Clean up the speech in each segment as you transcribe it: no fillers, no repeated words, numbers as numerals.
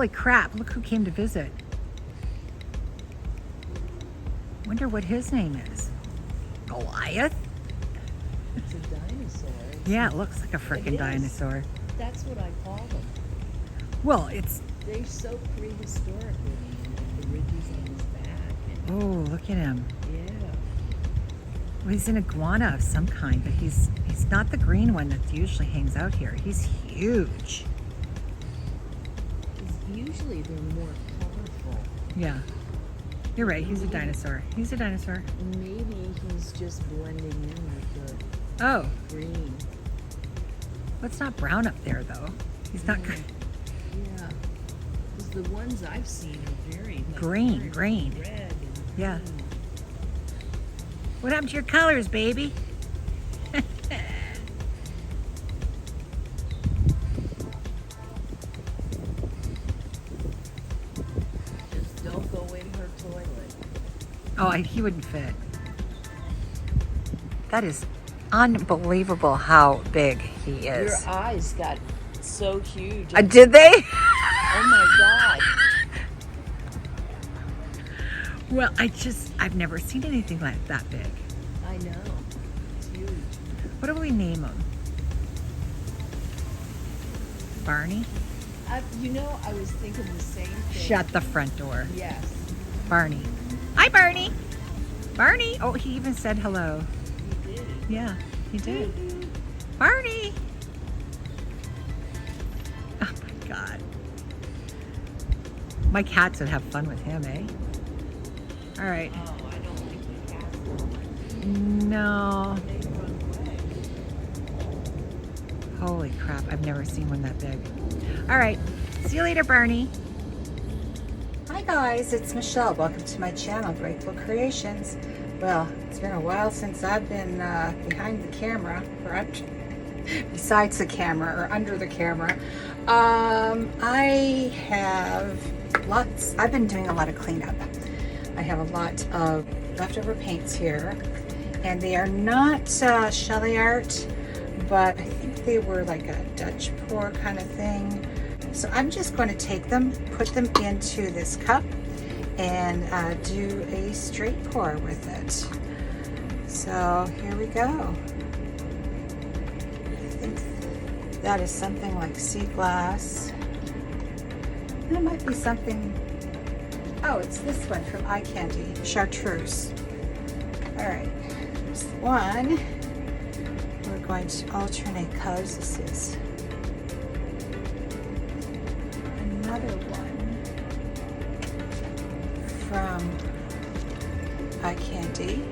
Holy crap, look who came to visit. Wonder what his name is. Goliath? It's a dinosaur. Yeah, it looks like a freaking dinosaur. That's what I call them. Well, it's... They're so prehistoric looking, like the ridges on his back. And, Oh, look at him. yeah. Well, he's an iguana of some kind, but he's not the green one that usually hangs out here. He's huge. Usually they're more colorful. Yeah. You're right, he's a dinosaur. He's a dinosaur. Maybe he's just blending in with the Oh, green. well, it's not brown up there, though. He's not green. Yeah. Because the ones I've seen are very like, Green, orange, green. red, and Yeah. green. What happened to your colors, baby? Just don't go in her toilet. Oh, he wouldn't fit. That is unbelievable how big he Your is. eyes got so huge. Did they? Oh my God. Well, I've never seen anything like that big. I know. It's huge. What do we name him? Barney? I was thinking the same thing. Shut the front door. Yes. Barney. Hi, Barney. Barney. Oh, he even said hello. You did. Yeah, he did. Barney. Oh my God. My cats would have fun with him, eh? All right. Oh, I don't think we have to. No. They run away. Holy crap, I've never seen one that big. All right, see you later, Barney. Hi guys, it's Michelle. Welcome to my channel, Grateful Creations. Well, it's been a while since I've been behind the camera, or besides the camera, or under the camera. I've been doing a lot of cleanup. I have a lot of leftover paints here, and they are not Shelly art, but I think they were like a Dutch pour kind of thing. So I'm just going to take them, put them into this cup, and do a straight pour with it. So here we go. I think that is something like sea glass. And it might be something, oh, it's this one from Eye Candy, Chartreuse. All right, there's one. We're going to alternate colors. This is another one from Eye Candy,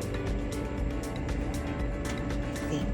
I think.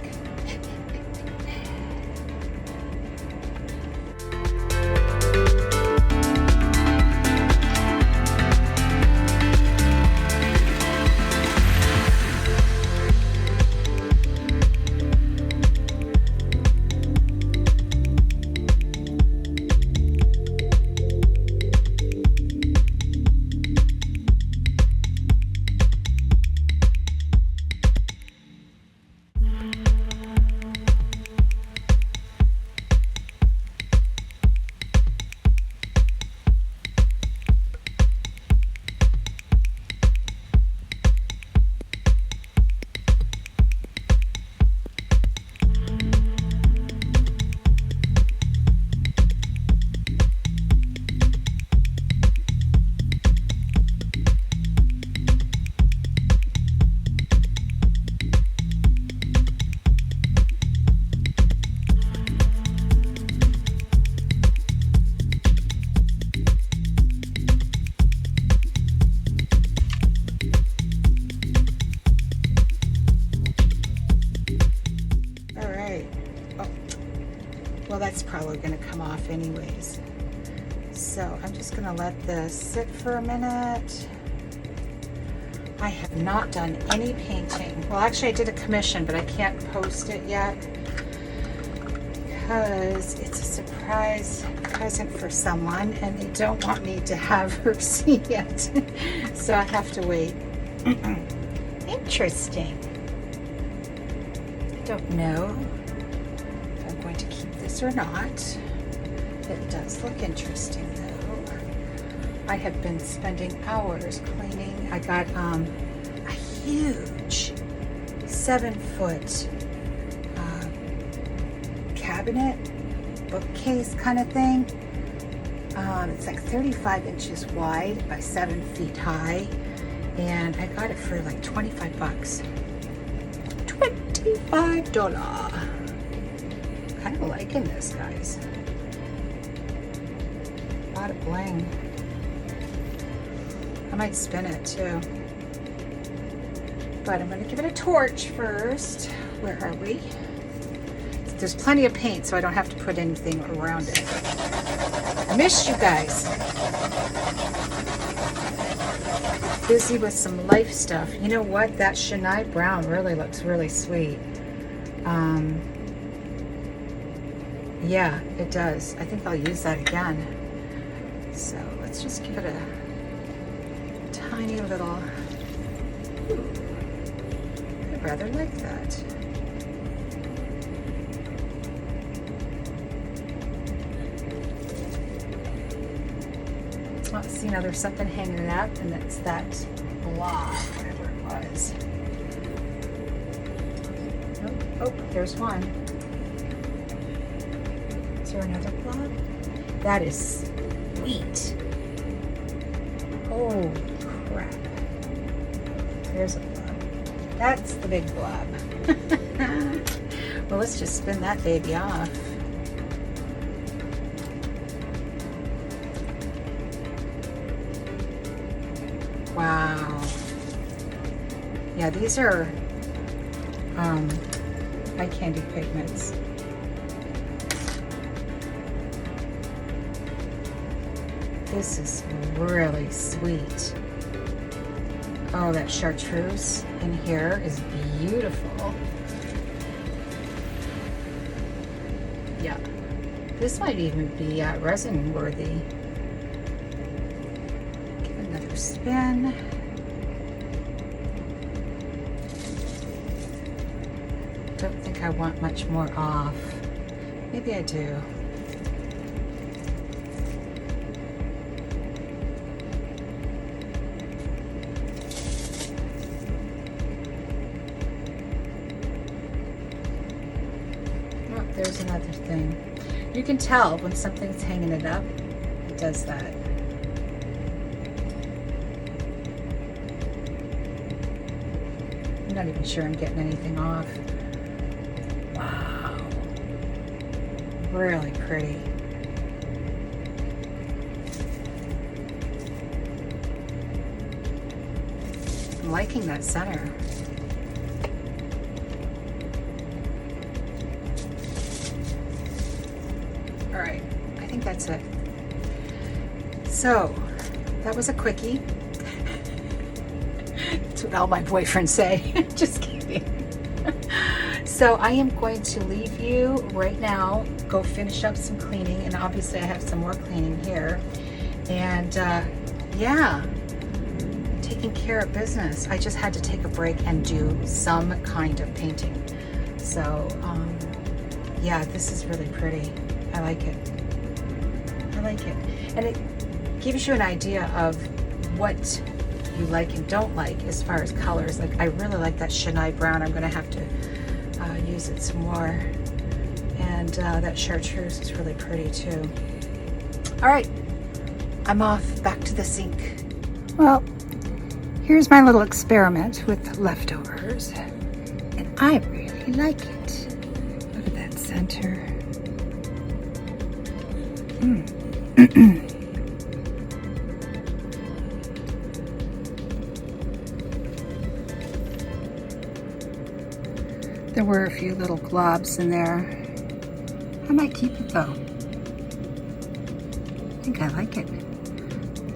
Well, that's probably going to come off anyways. So I'm just going to let this sit for a minute. I have not done any painting. Well, actually I did a commission, but I can't post it yet because it's a surprise present for someone and they don't want me to have her see it. So I have to wait. Interesting. I don't know if I'm going to keep this or not. It does look interesting though. I have been spending hours cleaning. I got a huge 7-foot cabinet, bookcase kind of thing. It's like 35 inches wide by 7 feet high, and I got it for like 25 bucks. $25. Kind of liking this, guys. A lot of bling. I might spin it too, but I'm going to give it a torch first. Where are we? There's plenty of paint, so I don't have to put anything around it. I missed you guys. Busy with some life stuff. You know what? That Chennai brown really looks really sweet. Yeah, it does. I think I'll use that again. So let's just give it a tiny little. Ooh, I rather like that. Oh, see, now there's something hanging up, and it's that blob, whatever it was. Oh, there's one. Is there another blob? That is sweet. Oh, crap. There's a blob. That's the big blob. Well, let's just spin that baby off. Wow. Yeah, these are eye candy pigments. This is really sweet. Oh, that chartreuse in here is beautiful. Yeah, this might even be resin worthy. Give it another spin. Don't think I want much more off. Maybe I do. Oh, there's another thing. You can tell when something's hanging it up, it does that. I'm not even sure I'm getting anything off. Wow. Really pretty. I'm liking that center. All right, I think that's it. So, that was a quickie. That's what all my boyfriends say. Just kidding. So I am going to leave you right now, go finish up some cleaning, and obviously I have some more cleaning here. And yeah, taking care of business. I just had to take a break and do some kind of painting. So yeah, this is really pretty. I like it. I like it. And it gives you an idea of what you like and don't like as far as colors. Like, I really like that Chennai brown. I'm going to have to use it some more. And that chartreuse is really pretty too. All right, I'm off back to the sink. Well, here's my little experiment with leftovers. And I really like it. Look at that center. There were a few little globs in there. I might keep it though. I think I like it.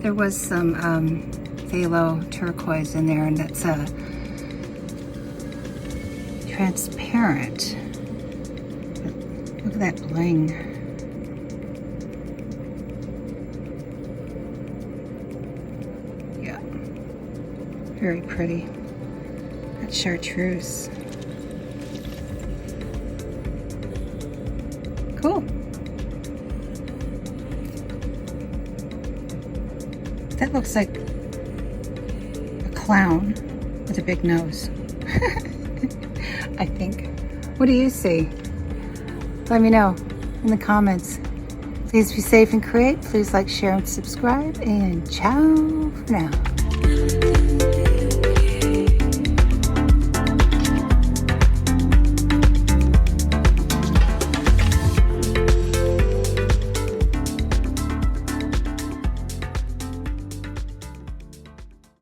There was some phthalo turquoise in there, and that's transparent. But look at that bling. Yeah, very pretty. That chartreuse. Cool. That looks like a clown with a big nose. I think. What do you see? Let me know in the comments. Please be safe and create. Please like, share, and subscribe. And ciao for now.